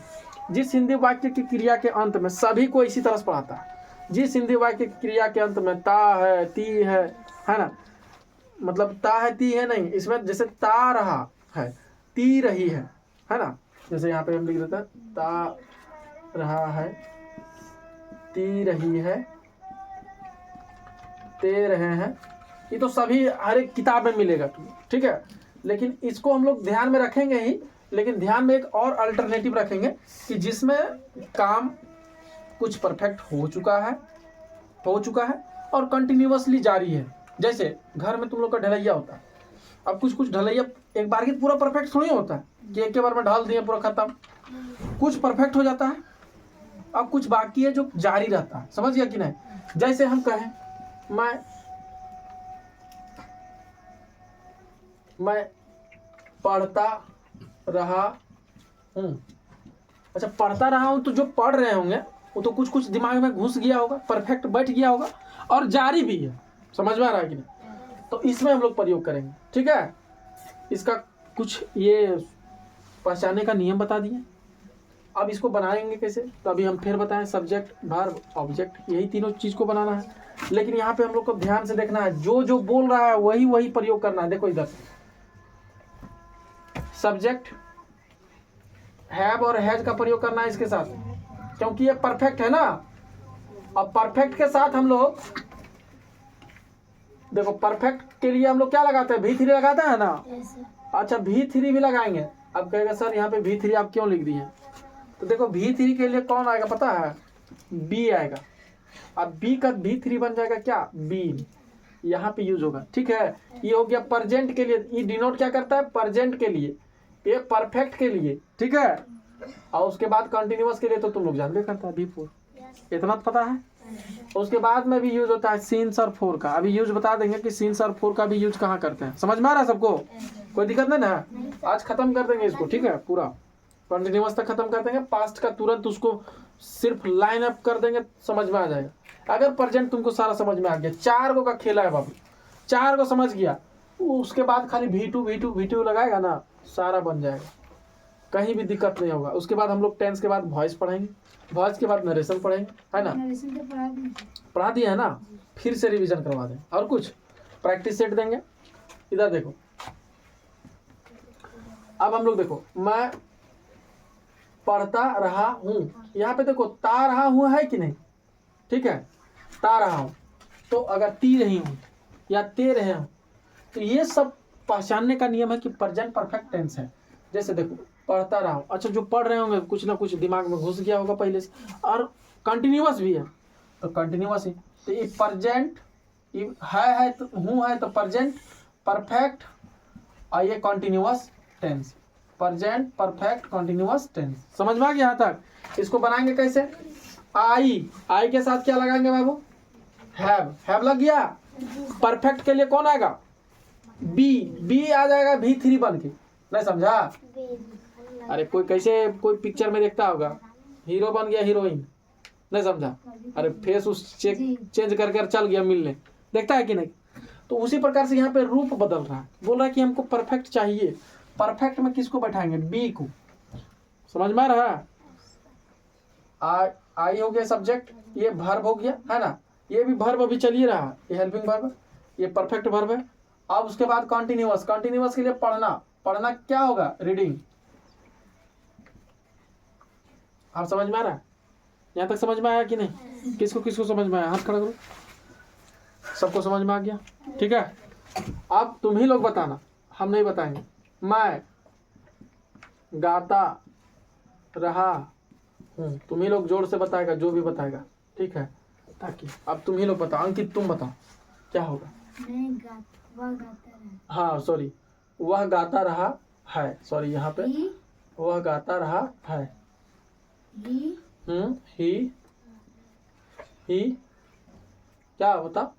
Speaker 1: जिस हिंदी वाक्य की क्रिया के अंत में, सभी को इसी तरह से पढ़ाता है, जिस हिंदी वाक्य की क्रिया के अंत में ता है, ती है ना, मतलब ता है ती है नहीं, इसमें जैसे ता रहा है, ती रही है ना। जैसे यहाँ पे हम लिख देते हैं ता रहा है, ती रही है, ते रहे हैं। ये तो सभी हर एक किताब में मिलेगा तुम्हें, ठीक है। लेकिन इसको हम लोग ध्यान में रखेंगे ही, लेकिन ध्यान में एक और अल्टरनेटिव रखेंगे कि जिसमें काम कुछ परफेक्ट हो चुका है और कंटिन्यूअसली जारी है। जैसे घर में तुम लोग का ढलैया होता है, अब कुछ ढलैया एक बार की पूरा परफेक्ट थोड़ी होता है कि एक के बार में ढाल दिए पूरा खत्म। कुछ परफेक्ट हो जाता है, अब कुछ बाकी है जो जारी रहता है, समझ गया कि नहीं? जैसे हम कहें मैं पढ़ता रहा हूँ। अच्छा, पढ़ता रहा हूँ तो जो पढ़ रहे होंगे वो तो कुछ कुछ दिमाग में घुस गया होगा, परफेक्ट बैठ गया होगा और जारी भी है। समझ में आ रहा है कि नहीं? तो इसमें हम लोग प्रयोग करेंगे। ठीक है, इसका कुछ ये पहचानने का नियम बता दिए। अब इसको बनाएंगे कैसे, तो अभी हम फिर बताएं। सब्जेक्ट, वर्ब, ऑब्जेक्ट, यही तीनों चीज़ को बनाना है। लेकिन यहाँ पे हम लोग को ध्यान से देखना है, जो जो बोल रहा है वही वही प्रयोग करना है। देखो इधर सब्जेक्ट हैव और हैज का प्रयोग करना है इसके साथ, क्योंकि ये परफेक्ट है ना। अब परफेक्ट के साथ हम लोग देखो, परफेक्ट के लिए हम लोग क्या लगाते हैं, V3 लगाते हैं ना। अच्छा, V3 भी लगाएंगे। अब कहेगा सर यहाँ पे V3 आप क्यों लिख दिए, तो देखो V3 के लिए कौन आएगा पता है, B आएगा। अब B का V3 बन जाएगा क्या, बीन, यहाँ पे यूज होगा। ठीक है, ये हो गया प्रेजेंट के लिए। ये डिनोट क्या करता है, प्रेजेंट के लिए, ये परफेक्ट के लिए। ठीक है, और उसके बाद कंटिन्यूअस के लिए तो तुम लोग जानते करता है V4, इतना तो पता है। उसके बाद में भी यूज होता है सिंस और फोर का। अभी यूज बता देंगे कि सिंस और फोर का भी यूज कहाँ करते हैं। समझ में आ रहा है सबको, कोई दिक्कत नहीं ना। आज खत्म कर देंगे इसको। ठीक है, पूरा कंटिन्यूअस तक खत्म कर देंगे। पास्ट का तुरंत उसको सिर्फ लाइन अप कर देंगे, समझ में आ जाएगा। अगर प्रेजेंट तुमको सारा समझ में आ गया, 4 गो का खेला है बाबू, 4 को समझ गया, उसके बाद खाली V2 लगाएगा ना, सारा बन जाएगा, कहीं भी दिक्कत नहीं होगा। उसके बाद हम लोग टेंस के बाद वॉइस पढ़ेंगे, वॉइस के बाद नरेशन पढ़ेंगे, है ना। पढ़ा दिया है ना, फिर से रिवीजन करवा दें और कुछ प्रैक्टिस सेट देंगे। इधर देखो, अब हम लोग देखो, मैं पढ़ता रहा हूँ, यहाँ पे देखो ता रहा हूँ है कि नहीं। ठीक है, ता रहा हूँ, तो अगर ती रही हूँ या ते रहे हूँ, तो ये सब पहचानने का नियम है कि प्रेजेंट परफेक्ट टेंस है। जैसे देखो, पढ़ता रहा हूँ, अच्छा जो पढ़ रहे होंगे कुछ ना कुछ दिमाग में घुस गया होगा पहले से, और कंटिन्यूअस भी है तो कंटिन्यूअस ही, तो ये प्रेजेंट है तो हूँ है तो प्रेजेंट परफेक्ट, और ये continuous tense, present perfect continuous tense. समझ में आ गया यहाँ तक। इसको बनाएंगे कैसे, आई के साथ क्या लगाएंगे बाबू, हैव लग गया। परफेक्ट के लिए कौन आएगा, बी आ जाएगा V3 बन के। नहीं समझा, अरे कोई कैसे कोई पिक्चर में देखता होगा, हीरो बन गया हीरोइन, नहीं समझा, अरे फेस उस चेंज कर चल गया मिलने, देखता है कि नहीं। तो उसी प्रकार से यहाँ पे रूप बदल रहा है, बोल रहा है कि हमको परफेक्ट चाहिए। परफेक्ट में किसको बैठाएंगे, बी को। समझ में आ रहा है। आई हो गया सब्जेक्ट, ये वर्ब हो गया, है ना। ये भी वर्ब अभी चल ही रहा है, ये हेल्पिंग वर्ब, ये परफेक्ट वर्ब है। अब उसके बाद कंटिन्यूअस के लिए पढ़ना क्या होगा, रीडिंग। आप समझ में आ रहा है, यहाँ तक समझ में आया कि नहीं, किसको किसको समझ में आया, हाथ खड़ा करो। सबको समझ में आ गया, ठीक है। अब तुम ही लोग बताना, हम नहीं बताएंगे। मैं गाता रहा हूँ, तुम ही लोग जोर से बताएगा जो भी बताएगा, ठीक है। ताकि अब तुम ही लोग बताओ, अंकित तुम बताओ क्या होगा।
Speaker 2: वह गाता रहा।
Speaker 1: हाँ सॉरी, वह गाता रहा है, सॉरी यहाँ पे वह गाता रहा है। ही क्या होता,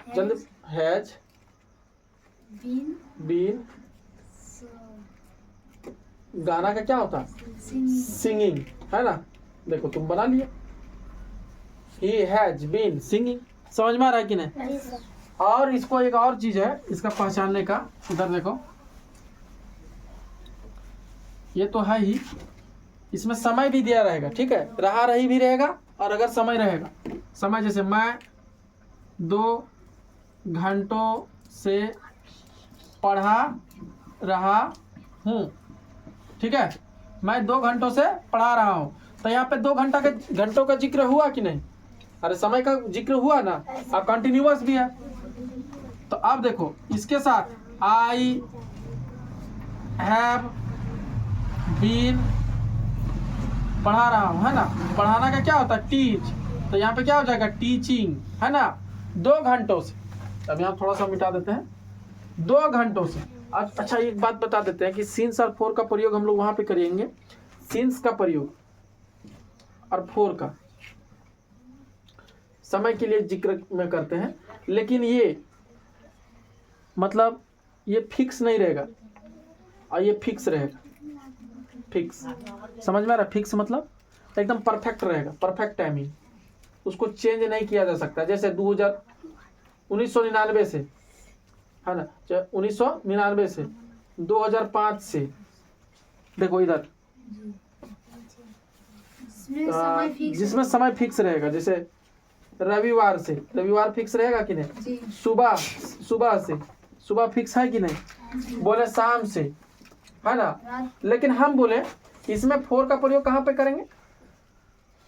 Speaker 1: जल्दी, हैज बीन, गाना का क्या होता, सिंगिंग, है ना। देखो तुम बना लिया, ही हैज बीन सिंगिंग। समझ में आ रहा है कि नहीं। और इसको एक और चीज है इसका पहचानने का, इधर देखो, ये तो है ही, इसमें समय भी दिया रहेगा, ठीक है। रहा रही भी रहेगा, और अगर समय रहेगा, समय जैसे मैं 2 घंटों से पढ़ा रहा हूँ, ठीक है। मैं 2 घंटों से पढ़ा रहा हूँ, तो यहाँ पे 2 घंटों का जिक्र हुआ कि नहीं, अरे समय का जिक्र हुआ ना, और कंटिन्यूअस भी है। तो अब देखो इसके साथ आई हैव बीन, पढ़ा रहा हूँ, है ना। पढ़ाना का क्या होता है, टीच, तो यहाँ पे क्या हो जाएगा, टीचिंग, है ना। 2 घंटों से, अब यहाँ थोड़ा सा मिटा देते हैं, 2 घंटों से। अच्छा एक बात बता देते हैं कि सिंस और फोर का प्रयोग हम लोग वहां पे करेंगे, सिंस का प्रयोग और फोर का समय के लिए जिक्र में करते हैं, लेकिन ये मतलब ये फिक्स नहीं रहेगा, और ये फिक्स रहेगा, फिक्स। समझ में आ रहा है? फिक्स मतलब एकदम परफेक्ट रहेगा, परफेक्ट टाइमिंग, उसको चेंज नहीं किया जा सकता। जैसे 1999 से, है ना, 1999 से 2005 से, देखो इधर जिसमें समय फिक्स रहेगा, जैसे रविवार से, रविवार फिक्स रहेगा कि नहीं, सुबह से, सुबह फिक्स है कि नहीं, बोले शाम से, है ना। लेकिन हम बोले इसमें 4 का प्रयोग कहाँ पे करेंगे,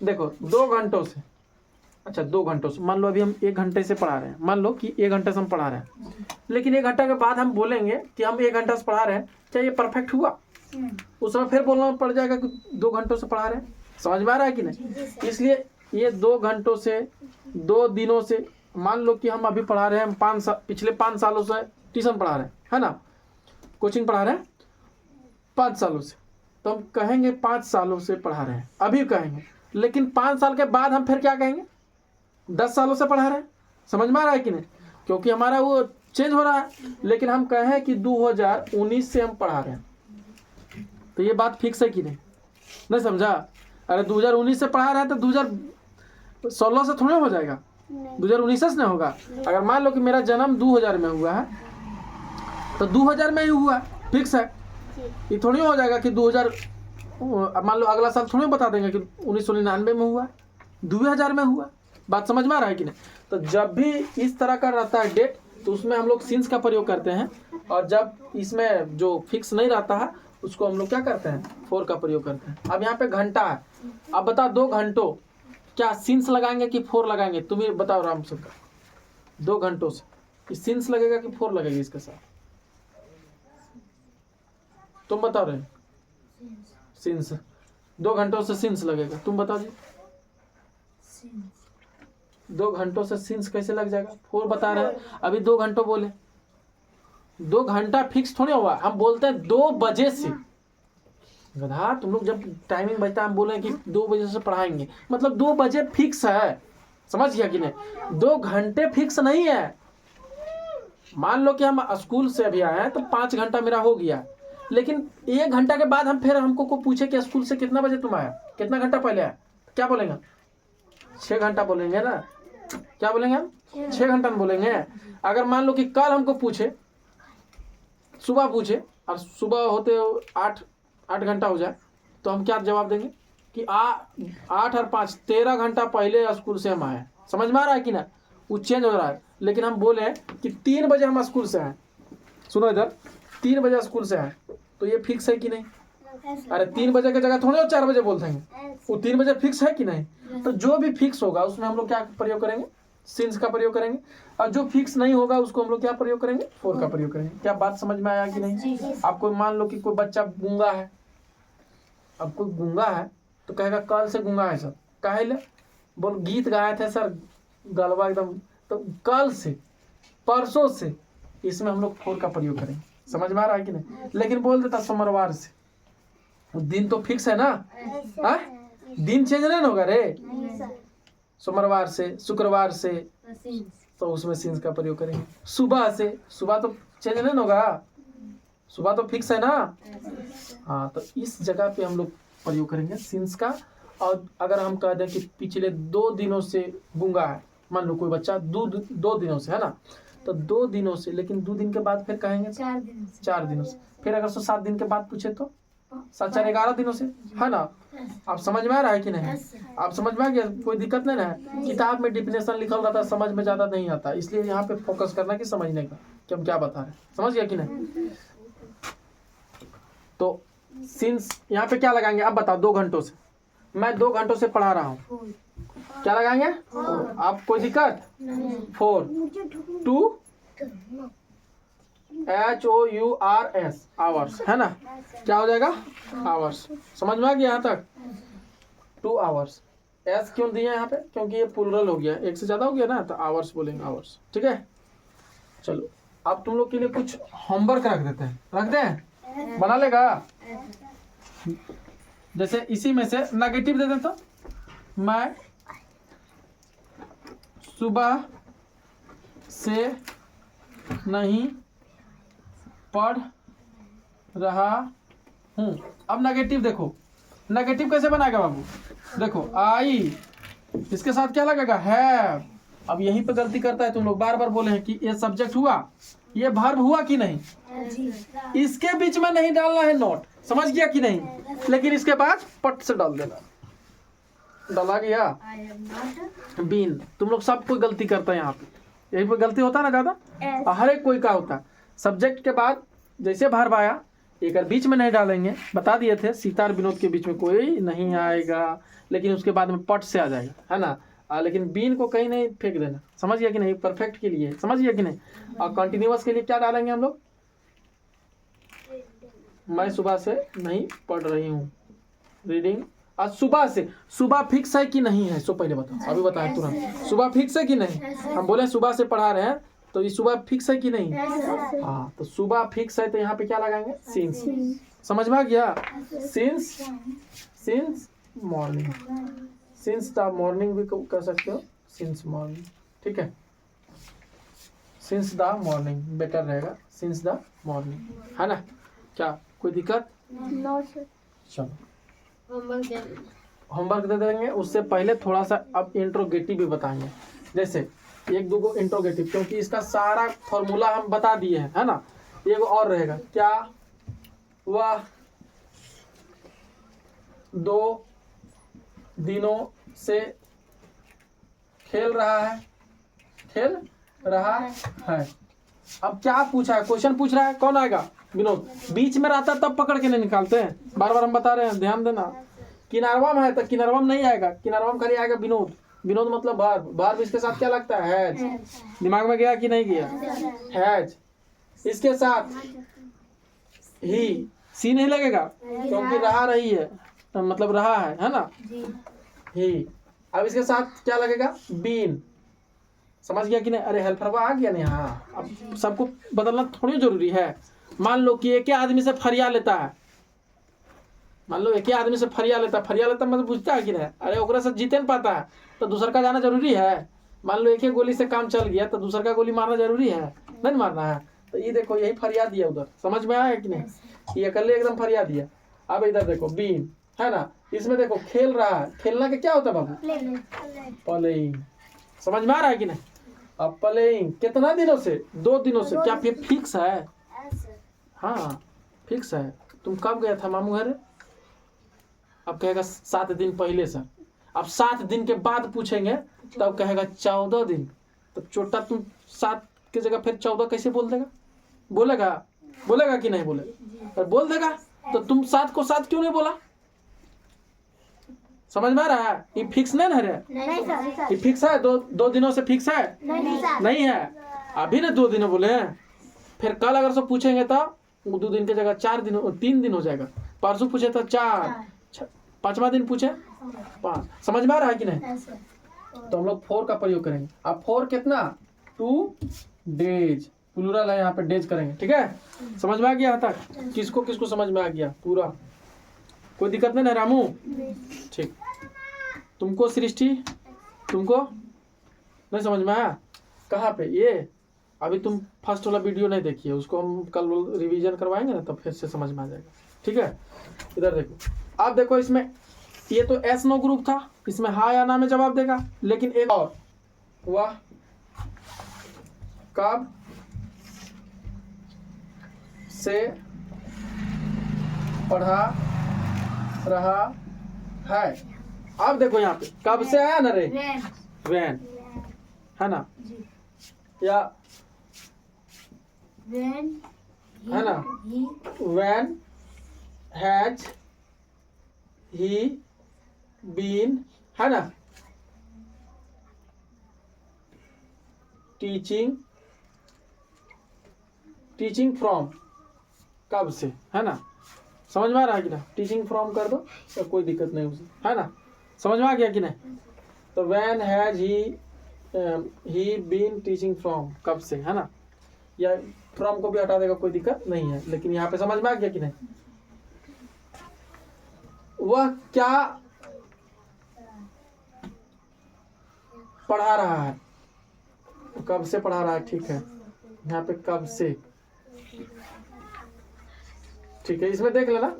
Speaker 1: देखो 2 घंटों से, अच्छा 2 घंटों से, मान लो अभी हम 1 घंटे से पढ़ा रहे हैं, मान लो कि 1 घंटे से हम पढ़ा रहे हैं, लेकिन 1 घंटा के बाद हम बोलेंगे कि हम 1 घंटा से पढ़ा रहे हैं, क्या ये परफेक्ट हुआ? उस समय फिर बोलना पड़ जाएगा कि 2 घंटों से पढ़ा रहे हैं। समझ में आ रहा है कि नहीं? इसलिए ये 2 घंटों से, 2 दिनों से, मान लो कि हम अभी पढ़ा रहे हैं, हम पिछले 5 सालों से ट्यूशन पढ़ा रहे हैं, है ना, कोचिंग पढ़ा रहे हैं 5 सालों से, तो हम कहेंगे 5 सालों से पढ़ा रहे हैं, अभी कहेंगे। लेकिन 5 साल के बाद हम फिर क्या कहेंगे, 10 सालों से पढ़ा रहे हैं। समझ में आ रहा है कि नहीं? क्योंकि हमारा वो चेंज हो रहा है। लेकिन हम कहें कि 2019 से हम पढ़ा रहे हैं, तो ये बात फिक्स है कि नहीं? नहीं समझा? अरे 2019 से पढ़ा रहे हैं तो 2016 से थोड़ा हो जाएगा, 2019 से नहीं होगा। अगर मान लो कि मेरा जन्म 2000 में हुआ है तो 2000 में ही हुआ, फिक्स है। ये थोड़ी हो जाएगा कि 2000, मान लो अगला साल थोड़ी बता देंगे कि 1999 में हुआ, 2000 में हुआ। बात समझ में आ रहा है कि नहीं? तो जब भी इस तरह का रहता है डेट, तो उसमें हम लोग सिंस का प्रयोग करते हैं, और जब इसमें जो फिक्स नहीं रहता है उसको हम लोग क्या करते हैं, 4 का प्रयोग करते हैं। अब यहाँ पे घंटा है, अब बता 2 घंटों क्या सिंस लगाएंगे कि 4 लगाएंगे? तुम ही बताओ रामशंकर, 2 घंटों से सिंस लगेगा कि 4 लगेगा इसके साथ? तुम बताओ रहे, सिंस 2 घंटों से सिंस लगेगा, तुम बताओ जी। 2 घंटों से सिंस कैसे लग जाएगा? 4 बता रहे हैं, अभी 2 घंटों बोले, 2 घंटा फिक्स थोड़ी हुआ, हम बोलते हैं 2 बजे से। गधा, तुम लोग जब टाइमिंग बजता है हम बोले कि 2 बजे से पढ़ाएंगे, मतलब 2 बजे फिक्स है। समझ गया कि नहीं? 2 घंटे फिक्स नहीं है। मान लो कि हम स्कूल से अभी आए हैं तो 5 घंटा मेरा हो गया, लेकिन 1 घंटा के बाद हम फिर हमको को पूछे कि स्कूल से कितना बजे तुम आया, कितना घंटा पहले आया, क्या बोलेंगे? 6 घंटा बोलेंगे ना। क्या बोलेंगे हम? 6 घंटा में बोलेंगे। अगर मान लो कि कल हमको पूछे, सुबह पूछे, और सुबह होते 8 घंटा हो जाए, तो हम क्या जवाब देंगे कि 8 और 5 13 घंटा पहले स्कूल से हम आए। समझ में आ रहा है कि ना? वो चेंज हो रहा है। लेकिन हम बोले कि 3 बजे हम स्कूल से आए, सुनो इधर, 3 बजे स्कूल से आए, तो ये फिक्स है कि नहीं? अरे 3 बजे की जगह थोड़े 4 बजे बोल देंगे, वो 3 बजे फिक्स है कि नहीं? तो जो भी फिक्स होगा उसमें हम लोग क्या प्रयोग करेंगे, सिंस का प्रयोग करेंगे। और जो फिक्स नहीं होगा उसको हम लोग क्या प्रयोग करेंगे, 4 का प्रयोग करेंगे। क्या बात समझ में आया कि नहीं? आपको मान लो कि कोई बच्चा गूंगा है, अब कोई गूंगा है तो कहेगा कल से गूंगा है सर, काहे ले? बोल गीत गाए थे सर, गलबा एकदम, तो कल से, परसों से, इसमें हम लोग 4 का प्रयोग करेंगे। समझ में आ रहा है कि नहीं? लेकिन बोल देता सोमवार से, दिन तो फिक्स है ना, हाँ? दिन चेंज नहीं होगा रे, सोमवार से, शुक्रवार से, तो उसमें सिंस का प्रयोग करेंगे। सुबह से, सुबह तो चेंज नहीं होगा, सुबह तो फिक्स है ना, हाँ, तो इस जगह पे हम लोग प्रयोग करेंगे सिंस का। और अगर हम कह दें कि पिछले 2 दिनों से गूंगा है, मान लो कोई बच्चा 2 दिनों से, है ना, तो 2 दिनों से, लेकिन 2 दिन के बाद फिर कहेंगे 4 दिनों से। फिर अगर 7 दिन के बाद पूछे तो 7 4 11 दिनों से, है ना? आप समझ में आ रहा है कि नहीं? आप समझ में आ गया? कोई दिक्कत नहीं है? किताब में डिफिनेशन लिखा रहता है, समझ में ज्यादा नहीं आता, इसलिए यहाँ पे फोकस करना कि समझने का कि हम क्या बता रहे हैं। समझ गया कि नहीं? तो सिंस यहाँ पे क्या लगाएंगे, अब बताओ। 2 घंटों से, मैं 2 घंटों से पढ़ा रहा हूँ, क्या लगाएंगे? आप कोई दिक्कत? 4 2 HOURS, आवर्स, है ना? क्या हो जाएगा? आवर्स। समझ में आ गया यहाँ तक? 2 आवर्स। एस क्यों दिया यहाँ पे? क्योंकि ये प्लुरल हो गया, एक से ज्यादा हो गया ना, तो आवर्स बोलेंगे, आवर्स। ठीक है, चलो अब तुम लोग के लिए कुछ होमवर्क रख देते हैं, रख दें? बना लेगा? जैसे इसी में से नेगेटिव दे दें तो, मैं सुबह से नहीं पढ़ रहा हूँ। अब नेगेटिव देखो, नेगेटिव कैसे बनाएगा बाबू? देखो आई, इसके साथ क्या लगेगा? हैव। अब यहीं पे गलती करता है, तुम लोग बार बार बोले हैं कि ये सब्जेक्ट हुआ, ये वर्ब हुआ कि नहीं? इसके बीच में नहीं डालना है नॉट, समझ गया कि नहीं? लेकिन इसके बाद पट से डाल देना। डाला गया बीन। तुम लोग सब कोई गलती करता है यहाँ पे, यही पे गलती होता है ना ज्यादा, हर एक कोई का होता है। सब्जेक्ट के बाद जैसे वर्ब आया, एक बीच में नहीं डालेंगे, बता दिए थे सीता और विनोद के बीच में कोई नहीं आएगा, लेकिन उसके बाद में पट से आ जाएगा, है ना? लेकिन बीन को कहीं नहीं फेंक देना, समझ गया कि नहीं? परफेक्ट के लिए, समझ गया कि नहीं? और कंटिन्यूअस के लिए क्या डालेंगे हम लोग? मैं सुबह से नहीं पढ़ रही हूँ, रीडिंग। आज सुबह से, सुबह फिक्स है कि नहीं है? सो पहले बताओ, अभी बताए तुरंत। सुबह फिक्स है कि नहीं? हम बोले सुबह से पढ़ा रहे हैं, तो ये सुबह फिक्स है कि नहीं? हाँ, तो सुबह फिक्स है तो यहाँ पे क्या लगाएंगे? सिंस। समझ में आ गया? Since, since morning, since the morning भी कर सकते हो, सिंस मॉर्निंग, ठीक है? सिंस द मॉर्निंग बेटर रहेगा, सिंस द मॉर्निंग, है ना? क्या कोई दिक्कत? चलो होमवर्क दे देंगे, उससे पहले थोड़ा सा अब इंट्रोगेटिव भी बताएंगे। जैसे एक दो गो इंट्रोगेटिव, क्योंकि इसका सारा फॉर्मूला हम बता दिए हैं, है ना? एक और रहेगा, क्या वह 2 दिनों से खेल रहा है, खेल रहा है। अब क्या पूछा है? क्वेश्चन पूछ रहा है, कौन आएगा? विनोद। बीच में रहता तब पकड़ के नहीं निकालते हैं, बार बार हम बता रहे हैं, ध्यान देना। किनारवा में है तो किनारवा में नहीं आएगा, किनारवा में खाली आएगा विनोद। विनोद मतलब वर्ब, वर्ब इसके साथ क्या लगता है? हैज। दिमाग में गया कि नहीं गया? हैज। इसके साथ ही, सी नहीं लगेगा क्योंकि रहा रही है, मतलब रहा है ना? ही। अब इसके साथ क्या लगेगा? बीन। समझ गया कि नहीं? अरे हेल्पर आ गया नहीं? हाँ, अब सबको बदलना थोड़ी जरूरी है। मान लो कि एक ही आदमी से फरिया लेता है, मान लो एक ही आदमी से फरिया लेता मतलब बुझता है कि नहीं? अरे ओकरा से जीते नहीं पाता है तो दूसर का जाना जरूरी है? मान लो एक ही गोली से काम चल गया तो दूसर का गोली मारना जरूरी है? नहीं मारना है। तो ये देखो यही फरिया दिया उधर, समझ में आया कि नहीं? ये अकेले एकदम फरिया दिया। अब इधर देखो बीन, है ना? इसमें देखो खेल रहा है, खेलना के क्या होता है बाबू? प्लेइंग। समझ में आ रहा है कि नहीं? अब प्लेइंग कितना दिनों से? 2 दिनों से। क्या फिक्स है? हाँ फिक्स है। तुम कब गया था मामू घर? अब कहेगा 7 दिन पहले सर। अब 7 दिन के बाद पूछेंगे तब कहेगा 14 दिन। तो छोटा तुम 7 की जगह फिर 14 कैसे बोल देगा? बोलेगा? बोलेगा कि नहीं बोलेगा? और बोल देगा तो तुम 7 को 7 क्यों नहीं बोला? समझ में आ रहा है? ये फिक्स नहीं है? ये फिक्स है? 2 दिनों से फिक्स है? नहीं है। अभी ना 2 दिनों बोले हैं, फिर कल अगर सब पूछेंगे तो 2 दिन की जगह 4 दिन, 3 दिन हो जाएगा। परसों पूछे तो 4, 5वां दिन पूछे 5। समझ में आ रहा है कि नहीं? तो हम लोग 4 का प्रयोग करेंगे। अब 4 कितना? 2 डेज, प्लूरल है यहाँ पे, डेज करेंगे, ठीक है? समझ में आ गया यहाँ तक? किसको किसको समझ में आ गया पूरा? कोई दिक्कत नहीं ना रामू? ठीक। तुमको सृष्टि, तुमको नहीं समझ में आया? कहाँ पे? ये अभी तुम फर्स्ट वाला वीडियो नहीं देखी है, उसको हम कल रिवीजन करवाएंगे ना, तब फिर से समझ में आ जाएगा, ठीक है? इधर देखो, आप देखो इसमें ये तो एस नो ग्रुप था, इसमें हाँ या ना में जवाब देगा। लेकिन एक और, वह कब से पढ़ा रहा है। अब देखो यहाँ पे कब से आया ना रे? वैन, है ना? या है ना? वैन हैज ही बीन, है ना? टीचिंग फ्रॉम, कब से, है ना? समझ में आ रहा है कि ना? टीचिंग फ्रॉम कर दो तो कोई दिक्कत नहीं उसे, है ना? समझ में आ गया कि नहीं? तो when has he been teaching from, कब से, है ना? या फ्रॉम को भी हटा देगा, कोई दिक्कत नहीं है। लेकिन यहाँ पे समझ में आ गया कि नहीं? वह क्या पढ़ा रहा है? कब से पढ़ा रहा है, ठीक है? यहाँ पे कब से, ठीक है, इसमें देख लेना।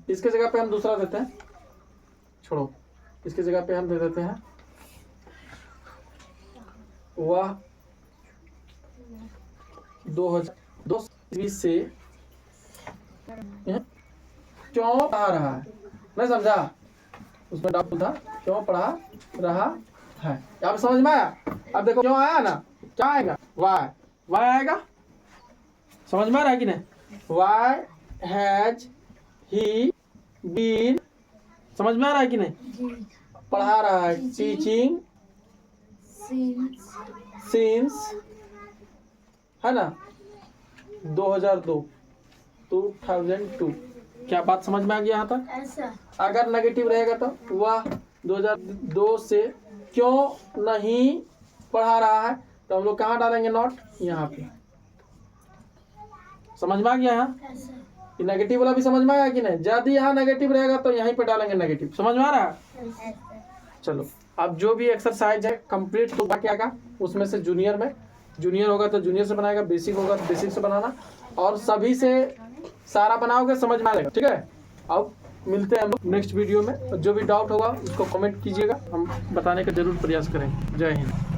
Speaker 1: इसके जगह पे हम दूसरा देते हैं, छोड़ो, इसके जगह पे हम दे देते हैं वह 2020 से क्यों पढ़ा रहा है। नहीं समझा, उसमें डाउट था, क्यों पढ़ा रहा है। अब समझ में आया। अब देखो क्यों आया ना, क्या आएगा, वाई, वाई आएगा। समझ में आ रहा है कि नहीं। वाई हैज ही बीन, समझ में आ रहा है कि नहीं।
Speaker 2: जी।
Speaker 1: पढ़ा रहा है, टीचिंग सिंस, है ना, 2002। क्या बात समझ में आ गया यहाँ तक।
Speaker 2: ऐसा
Speaker 1: अगर नेगेटिव रहेगा तो वह 2002 से क्यों नहीं पढ़ा रहा है, तो हम लोग कहाँ डालेंगे, नॉट, यहाँ पे। समझ में आ गया यहाँ।
Speaker 2: ऐसा
Speaker 1: कि नेगेटिव वाला भी समझ में आया कि नहीं। यदि यहाँ नेगेटिव रहेगा तो यहीं पे डालेंगे नेगेटिव। समझ में आ रहा है।
Speaker 2: ऐसा
Speaker 1: चलो, अब जो भी एक्सरसाइज है कंप्लीट तो क्या का, उसमें से जूनियर में, जूनियर होगा तो जूनियर से बनाएगा, बेसिक होगा तो बेसिक से बनाना, और सभी से सारा बनाओगे, समझ में आएगा। ठीक है, अब मिलते हैं हम लोग नेक्स्ट वीडियो में। जो भी डाउट होगा उसको कमेंट कीजिएगा, हम बताने का जरूर प्रयास करेंगे। जय हिंद।